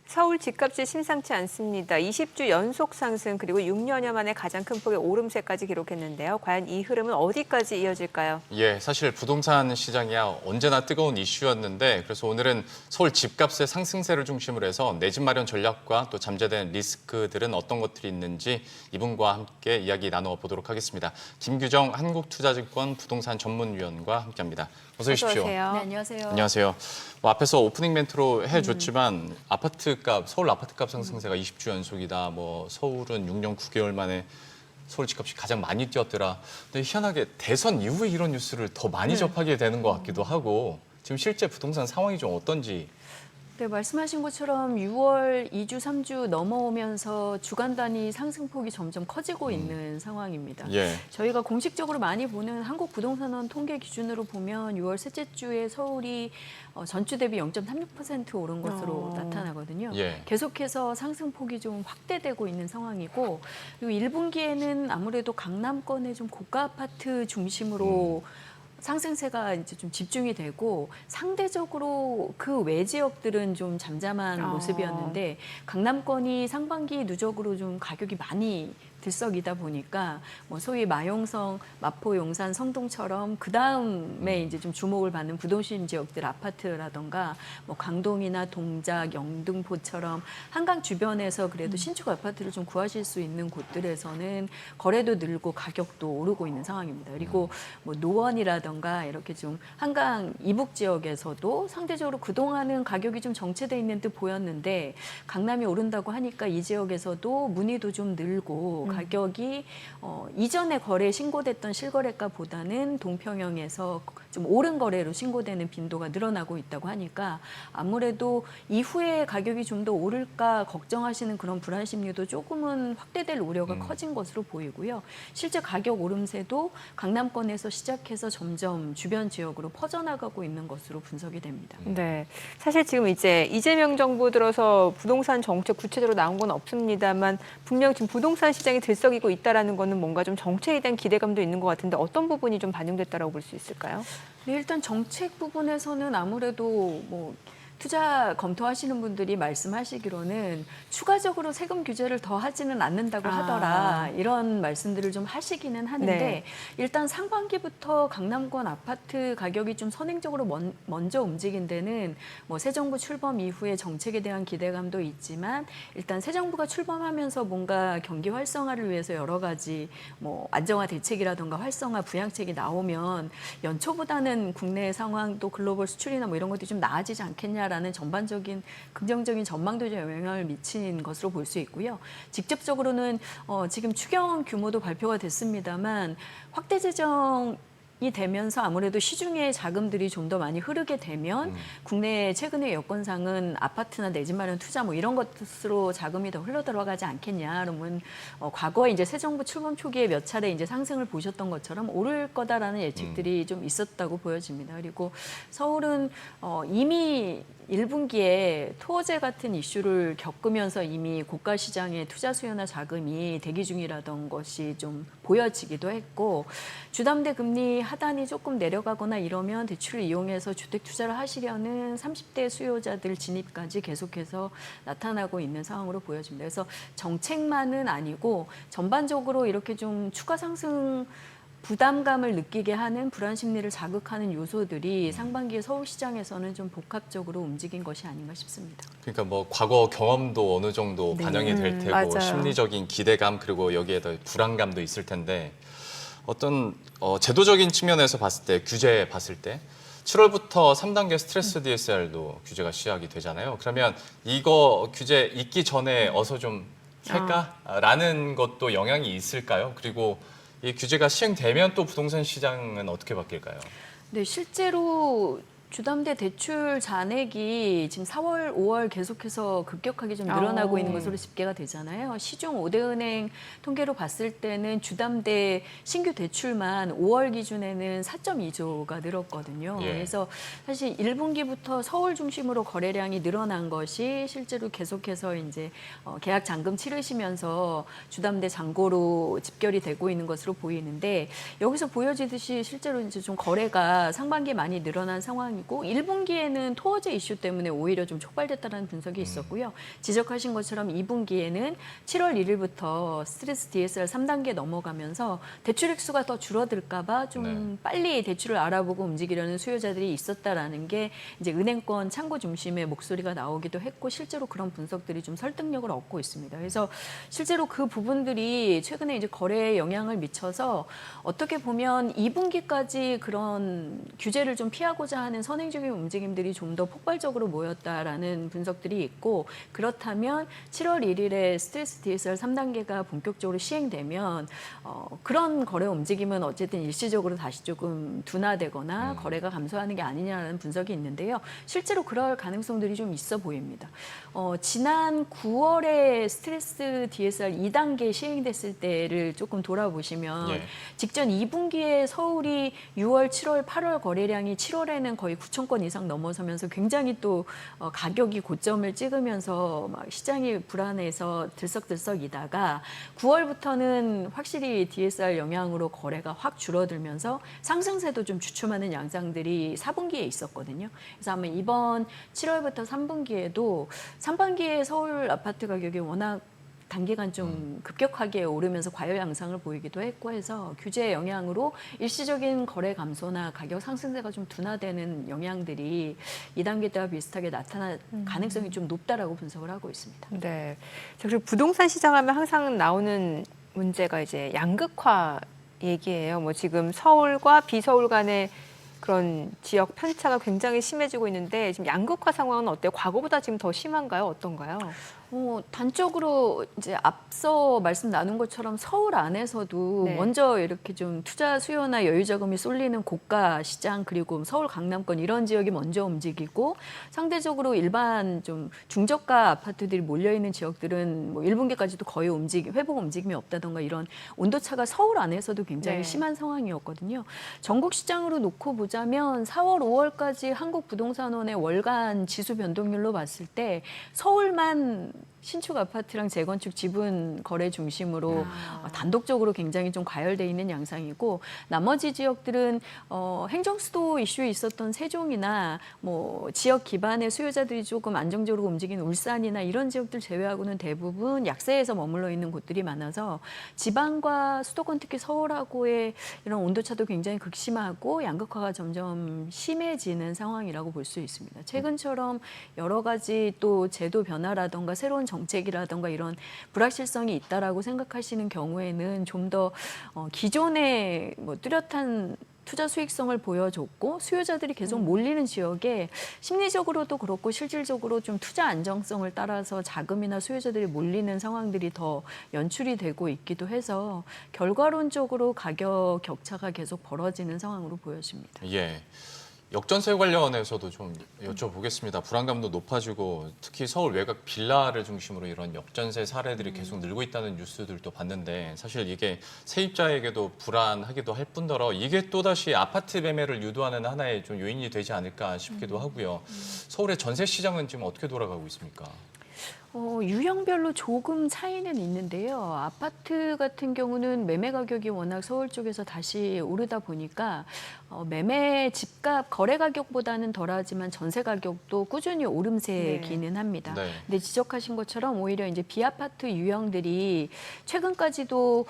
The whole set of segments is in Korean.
서울 집값이 심상치 않습니다. 20주 연속 상승 그리고 6년여 만에 가장 큰 폭의 오름세까지 기록했는데요. 과연 이 흐름은 어디까지 이어질까요? 예, 사실 부동산 시장이야 언제나 뜨거운 이슈였는데 그래서 오늘은 서울 집값의 상승세를 중심으로 해서 내 집 마련 전략과 또 잠재된 리스크들은 어떤 것들이 있는지 이분과 함께 이야기 나눠보도록 하겠습니다. 김규정 한국투자증권 부동산 전문위원과 함께합니다. 어서 오십시오. 어서 네, 안녕하세요. 안녕하세요. 앞에서 오프닝 멘트로 해줬지만 서울 아파트값 상승세가 20주 연속이다. 서울은 6년 9개월 만에 서울 집값이 가장 많이 뛰었더라. 근데 희한하게 대선 이후에 이런 뉴스를 더 많이 접하게 되는 것 같기도 하고 지금 실제 부동산 상황이 좀 어떤지. 네, 말씀하신 것처럼 6월 2주, 3주 넘어오면서 주간 단위 상승폭이 점점 커지고 있는 상황입니다. 예. 저희가 공식적으로 많이 보는 한국부동산원 통계 기준으로 보면 6월 셋째 주에 서울이 전주 대비 0.36% 오른 것으로 나타나거든요. 예. 계속해서 상승폭이 좀 확대되고 있는 상황이고 그리고 1분기에는 아무래도 강남권의 좀 고가 아파트 중심으로 상승세가 이제 좀 집중이 되고 상대적으로 그 외 지역들은 좀 잠잠한 모습이었는데 강남권이 상반기 누적으로 좀 가격이 많이 들썩이다 보니까 소위 마용성, 마포, 용산, 성동처럼 그 다음에 이제 좀 주목을 받는 부도심 지역들 아파트라던가 강동이나 동작, 영등포처럼 한강 주변에서 그래도 신축 아파트를 좀 구하실 수 있는 곳들에서는 거래도 늘고 가격도 오르고 있는 상황입니다. 그리고 노원이라던가 이렇게 좀 한강 이북 지역에서도 상대적으로 그동안은 가격이 좀 정체돼 있는 듯 보였는데 강남이 오른다고 하니까 이 지역에서도 문의도 좀 늘고 가격이 이전에 거래 신고됐던 실거래가보다는 동평형에서 좀 오른 거래로 신고되는 빈도가 늘어나고 있다고 하니까 아무래도 이후에 가격이 좀 더 오를까 걱정하시는 그런 불안 심리도 조금은 확대될 우려가 커진 것으로 보이고요. 실제 가격 오름세도 강남권에서 시작해서 점점 주변 지역으로 퍼져나가고 있는 것으로 분석이 됩니다. 네, 사실 지금 이제 이재명 정부 들어서 부동산 정책 구체적으로 나온 건 없습니다만 분명 지금 부동산 시장이 들썩이고 있다라는 거는 뭔가 좀 정책에 대한 기대감도 있는 것 같은데 어떤 부분이 좀 반영됐다라고 볼 수 있을까요? 네, 일단 정책 부분에서는 아무래도 투자 검토하시는 분들이 말씀하시기로는 추가적으로 세금 규제를 더 하지는 않는다고 하더라 이런 말씀들을 좀 하시기는 하는데 네. 일단 상반기부터 강남권 아파트 가격이 좀 선행적으로 먼저 움직인 데는 새 정부 출범 이후에 정책에 대한 기대감도 있지만 일단 새 정부가 출범하면서 뭔가 경기 활성화를 위해서 여러 가지 안정화 대책이라든가 활성화 부양책이 나오면 연초보다는 국내 상황 또 글로벌 수출이나 이런 것들이 좀 나아지지 않겠냐 라는 전반적인 긍정적인 전망도 영향을 미친 것으로 볼 수 있고요. 직접적으로는 지금 추경 규모도 발표가 됐습니다만 확대 재정이 되면서 아무래도 시중에 자금들이 좀 더 많이 흐르게 되면 국내 최근의 여건상은 아파트나 내 집 마련 투자 이런 것으로 자금이 더 흘러 들어가지 않겠냐. 그러면 과거에 이제 새 정부 출범 초기에 몇 차례 이제 상승을 보셨던 것처럼 오를 거다라는 예측들이 좀 있었다고 보여집니다. 그리고 서울은 이미 1분기에 토어제 같은 이슈를 겪으면서 이미 고가 시장의 투자 수요나 자금이 대기 중이라던 것이 좀 보여지기도 했고 주담대 금리 하단이 조금 내려가거나 이러면 대출을 이용해서 주택 투자를 하시려는 30대 수요자들 진입까지 계속해서 나타나고 있는 상황으로 보여집니다. 그래서 정책만은 아니고 전반적으로 이렇게 좀 추가 상승 부담감을 느끼게 하는 불안 심리를 자극하는 요소들이 상반기에 서울시장에서는 좀 복합적으로 움직인 것이 아닌가 싶습니다. 그러니까 과거 경험도 어느 정도 반영이 될 테고 맞아요. 심리적인 기대감 그리고 여기에 더 불안감도 있을 텐데 어떤 제도적인 측면에서 봤을 때 규제 봤을 때 7월부터 3단계 스트레스 DSR도 규제가 시작이 되잖아요. 그러면 이거 규제 있기 전에 어서 좀 할까라는 것도 영향이 있을까요? 그리고 이 규제가 시행되면 또 부동산 시장은 어떻게 바뀔까요? 네, 실제로 주담대 대출 잔액이 지금 4월, 5월 계속해서 급격하게 좀 늘어나고 있는 것으로 집계가 되잖아요. 시중 5대 은행 통계로 봤을 때는 주담대 신규 대출만 5월 기준에는 4.2조가 늘었거든요. 예. 그래서 사실 1분기부터 서울 중심으로 거래량이 늘어난 것이 실제로 계속해서 이제 계약 잔금 치르시면서 주담대 잔고로 집결이 되고 있는 것으로 보이는데 여기서 보여지듯이 실제로 이제 좀 거래가 상반기에 많이 늘어난 상황이 상황이고 1분기에는 토어제 이슈 때문에 오히려 좀 촉발됐다는 분석이 있었고요. 지적하신 것처럼 2분기에는 7월 1일부터 스트레스 DSR 3단계 넘어가면서 대출 액수가 더 줄어들까 봐 좀 빨리 대출을 알아보고 움직이려는 수요자들이 있었다라는 게 이제 은행권 창구 중심의 목소리가 나오기도 했고 실제로 그런 분석들이 좀 설득력을 얻고 있습니다. 그래서 실제로 그 부분들이 최근에 이제 거래에 영향을 미쳐서 어떻게 보면 2분기까지 그런 규제를 좀 피하고자 하는 선행적인 움직임들이 좀 더 폭발적으로 모였다라는 분석들이 있고 그렇다면 7월 1일에 스트레스 DSR 3단계가 본격적으로 시행되면 그런 거래 움직임은 어쨌든 일시적으로 다시 조금 둔화되거나 거래가 감소하는 게 아니냐라는 분석이 있는데요. 실제로 그럴 가능성들이 좀 있어 보입니다. 지난 9월에 스트레스 DSR 2단계 시행됐을 때를 조금 돌아보시면 예. 직전 2분기에 서울이 6월, 7월, 8월 거래량이 7월에는 거의 9천 건 이상 넘어서면서 굉장히 또 가격이 고점을 찍으면서 막 시장이 불안해서 들썩들썩이다가 9월부터는 확실히 DSR 영향으로 거래가 확 줄어들면서 상승세도 좀 주춤하는 양상들이 4분기에 있었거든요. 그래서 아마 이번 7월부터 3분기에도 상반기에 서울 아파트 가격이 워낙 단기간 좀 급격하게 오르면서 과열 양상을 보이기도 했고 해서 규제의 영향으로 일시적인 거래 감소나 가격 상승세가 좀 둔화되는 영향들이 2단계 때와 비슷하게 나타날 가능성이 좀 높다라고 분석을 하고 있습니다. 네. 자, 그리고 부동산 시장하면 항상 나오는 문제가 이제 양극화 얘기예요. 뭐 지금 서울과 비서울 간의 그런 지역 편차가 굉장히 심해지고 있는데 지금 양극화 상황은 어때요? 과거보다 지금 더 심한가요? 어떤가요? 단적으로 이제 앞서 말씀 나눈 것처럼 서울 안에서도 네. 먼저 이렇게 좀 투자 수요나 여유 자금이 쏠리는 고가 시장 그리고 서울 강남권 이런 지역이 먼저 움직이고 상대적으로 일반 좀 중저가 아파트들이 몰려 있는 지역들은 뭐 1분기까지도 거의 회복 움직임이 없다던가 이런 온도차가 서울 안에서도 굉장히 네. 심한 상황이었거든요. 전국 시장으로 놓고 보자면 4월, 5월까지 한국부동산원의 월간 지수 변동률로 봤을 때 서울만 신축 아파트랑 재건축 지분 거래 중심으로 단독적으로 굉장히 좀 과열돼 있는 양상이고 나머지 지역들은 행정 수도 이슈에 있었던 세종이나 뭐 지역 기반의 수요자들이 조금 안정적으로 움직이는 울산이나 이런 지역들 제외하고는 대부분 약세에서 머물러 있는 곳들이 많아서 지방과 수도권 특히 서울하고의 이런 온도차도 굉장히 극심하고 양극화가 점점 심해지는 상황이라고 볼 수 있습니다. 최근처럼 여러 가지 또 제도 변화라던가 새로운 정책이라던가 이런 불확실성이 있다라고 생각하시는 경우에는 좀 더 기존의 뭐 뚜렷한 투자 수익성을 보여줬고 수요자들이 계속 몰리는 지역에 심리적으로도 그렇고 실질적으로 좀 투자 안정성을 따라서 자금이나 수요자들이 몰리는 상황들이 더 연출이 되고 있기도 해서 결과론적으로 가격 격차가 계속 벌어지는 상황으로 보여집니다. 예. 역전세 관련해서도 좀 여쭤보겠습니다. 불안감도 높아지고 특히 서울 외곽 빌라를 중심으로 이런 역전세 사례들이 계속 늘고 있다는 뉴스들도 봤는데 사실 이게 세입자에게도 불안하기도 할 뿐더러 이게 또다시 아파트 매매를 유도하는 하나의 좀 요인이 되지 않을까 싶기도 하고요. 서울의 전세 시장은 지금 어떻게 돌아가고 있습니까? 유형별로 조금 차이는 있는데요. 아파트 같은 경우는 매매 가격이 워낙 서울 쪽에서 다시 오르다 보니까 매매 집값 거래 가격보다는 덜하지만 전세 가격도 꾸준히 오름세기는 합니다. 네. 근데 지적하신 것처럼 오히려 이제 비아파트 유형들이 최근까지도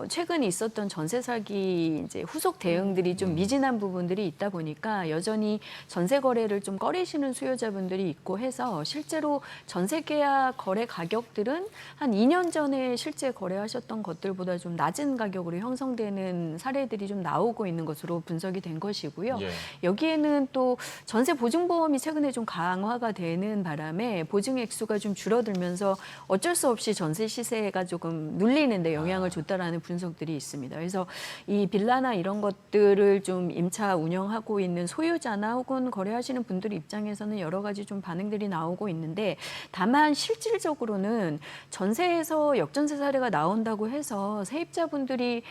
최근 있었던 전세 사기 이제 후속 대응들이 좀 미진한 부분들이 있다 보니까 여전히 전세 거래를 좀 꺼리시는 수요자분들이 있고 해서 실제로 전세 계약 거래 가격들은 한 2년 전에 실제 거래하셨던 것들보다 좀 낮은 가격으로 형성되는 사례들이 좀 나오고 있는 것으로 분석이 된 것이고요. 예. 여기에는 또 전세 보증보험이 최근에 좀 강화가 되는 바람에 보증 액수가 좀 줄어들면서 어쩔 수 없이 전세 시세가 조금 눌리는 데 영향을 줬다라는 분석들이 있습니다. 그래서 이 빌라나 이런 것들을 좀 임차 운영하고 있는 소유자나 혹은 거래하시는 분들 입장에서는 여러 가지 좀 반응들이 나오고 있는데 다만 실질적으로는 전세에서 역전세 사례가 나온다고 해서 세입자분들이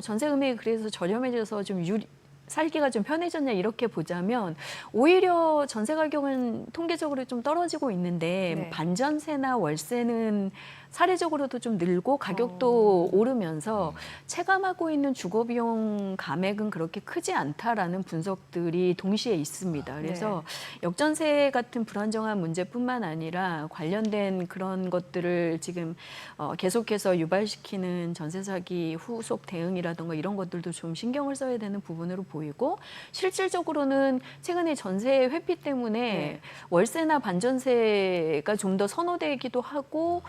전세 금액이 그래서 저렴해져서 좀 살기가 좀 편해졌냐 이렇게 보자면 오히려 전세 가격은 통계적으로 좀 떨어지고 있는데 네. 반전세나 월세는 사례적으로도 좀 늘고 가격도 오르면서 체감하고 있는 주거 비용 감액은 그렇게 크지 않다라는 분석들이 동시에 있습니다. 그래서 역전세 같은 불안정한 문제뿐만 아니라 관련된 그런 것들을 지금 계속해서 유발시키는 전세 사기 후속 대응이라든가 이런 것들도 좀 신경을 써야 되는 부분으로 보이고 실질적으로는 최근에 전세 회피 때문에 월세나 반전세가 좀 더 선호되기도 하고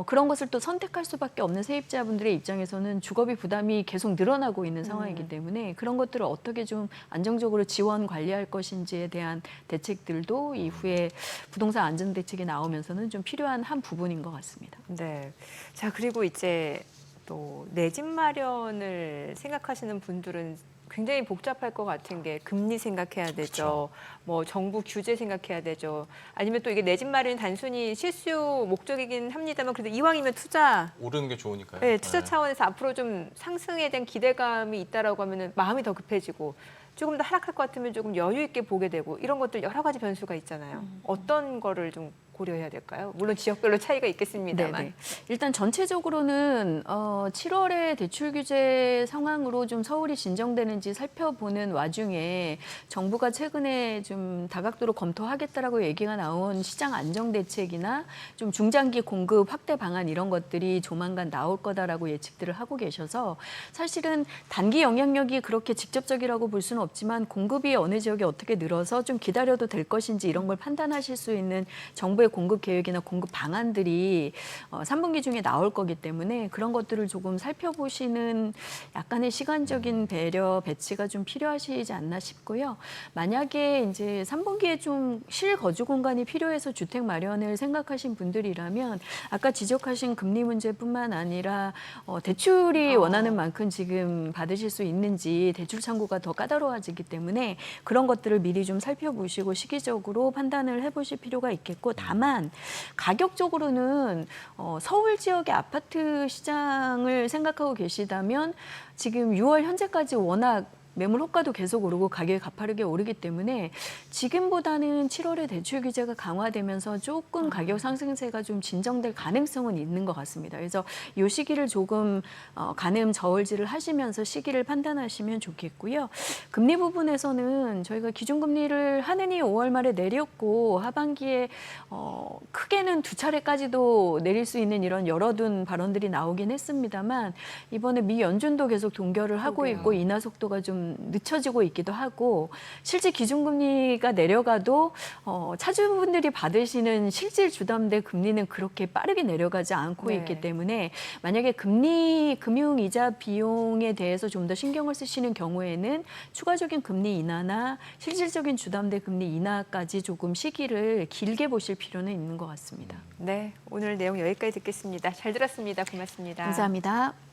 그런 것을 또 선택할 수밖에 없는 세입자분들의 입장에서는 주거비 부담이 계속 늘어나고 있는 상황이기 때문에 그런 것들을 어떻게 좀 안정적으로 지원 관리할 것인지에 대한 대책들도 이후에 부동산 안전 대책이 나오면서는 좀 필요한 한 부분인 것 같습니다. 네. 자, 그리고 이제 또 내 집 마련을 생각하시는 분들은 굉장히 복잡할 것 같은 게 금리 생각해야 되죠. 뭐 정부 규제 생각해야 되죠. 아니면 또 이게 내 집 마련이 단순히 실수 목적이긴 합니다만 그래도 이왕이면 투자 오르는 게 좋으니까요. 네, 투자 차원에서 앞으로 좀 상승에 대한 기대감이 있다라고 하면은 마음이 더 급해지고 조금 더 하락할 것 같으면 조금 여유 있게 보게 되고 이런 것들 여러 가지 변수가 있잖아요. 어떤 거를 좀 고려해야 될까요? 물론 지역별로 차이가 있겠습니다만. 네네. 일단 전체적으로는 7월에 대출 규제 상황으로 좀 서울이 진정되는지 살펴보는 와중에 정부가 최근에 좀 다각도로 검토하겠다라고 얘기가 나온 시장 안정 대책이나 좀 중장기 공급 확대 방안 이런 것들이 조만간 나올 거다라고 예측들을 하고 계셔서 사실은 단기 영향력이 그렇게 직접적이라고 볼 수는 없지만 공급이 어느 지역에 어떻게 늘어서 좀 기다려도 될 것인지 이런 걸 판단하실 수 있는 정부의 공급 계획이나 공급 방안들이 3분기 중에 나올 거기 때문에 그런 것들을 조금 살펴보시는 약간의 시간적인 배려, 배치가 좀 필요하시지 않나 싶고요. 만약에 이제 3분기에 좀 실거주 공간이 필요해서 주택 마련을 생각하신 분들이라면 아까 지적하신 금리 문제뿐만 아니라 대출이 원하는 만큼 지금 받으실 수 있는지 대출 창구가 더 까다로워지기 때문에 그런 것들을 미리 좀 살펴보시고 시기적으로 판단을 해보실 필요가 있겠고 다만 가격적으로는 서울 지역의 아파트 시장을 생각하고 계시다면 지금 6월 현재까지 워낙 매물 호가도 계속 오르고 가격이 가파르게 오르기 때문에 지금보다는 7월에 대출 규제가 강화되면서 조금 가격 상승세가 좀 진정될 가능성은 있는 것 같습니다. 그래서 이 시기를 조금 가늠 저울질을 하시면서 시기를 판단하시면 좋겠고요. 금리 부분에서는 저희가 기준금리를 하느니 5월 말에 내렸고 하반기에 크게는 2차례까지도 내릴 수 있는 이런 열어둔 발언들이 나오긴 했습니다만 이번에 미 연준도 계속 동결을 하고 있고 인하 속도가 좀 늦춰지고 있기도 하고 실제 기준금리가 내려가도 차주분들이 받으시는 실질 주담대 금리는 그렇게 빠르게 내려가지 않고 있기 때문에 만약에 금리, 금융이자 비용에 대해서 좀 더 신경을 쓰시는 경우에는 추가적인 금리 인하나 실질적인 주담대 금리 인하까지 조금 시기를 길게 보실 필요는 있는 것 같습니다. 네, 오늘 내용 여기까지 듣겠습니다. 잘 들었습니다. 고맙습니다. 감사합니다.